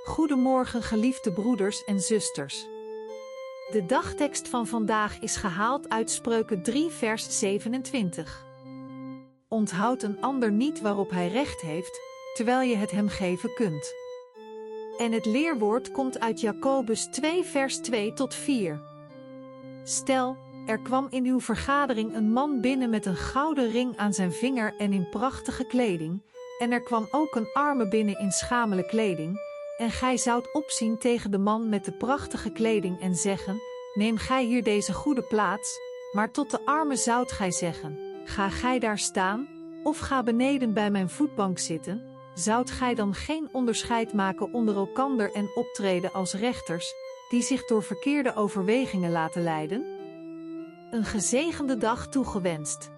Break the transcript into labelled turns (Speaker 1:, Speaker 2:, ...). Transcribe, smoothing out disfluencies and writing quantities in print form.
Speaker 1: Goedemorgen geliefde broeders en zusters. De dagtekst van vandaag is gehaald uit Spreuken 3 vers 27. Onthoud een ander niet waarop hij recht heeft, terwijl je het hem geven kunt. En het leerwoord komt uit Jacobus 2 vers 2 tot 4. Stel, er kwam in uw vergadering een man binnen met een gouden ring aan zijn vinger en in prachtige kleding, en er kwam ook een arme binnen in schamele kleding, en gij zoudt opzien tegen de man met de prachtige kleding en zeggen, neem gij hier deze goede plaats, maar tot de arme zoudt gij zeggen, ga gij daar staan, of ga beneden bij mijn voetbank zitten, zoudt gij dan geen onderscheid maken onder elkander en optreden als rechters, die zich door verkeerde overwegingen laten leiden? Een gezegende dag toegewenst.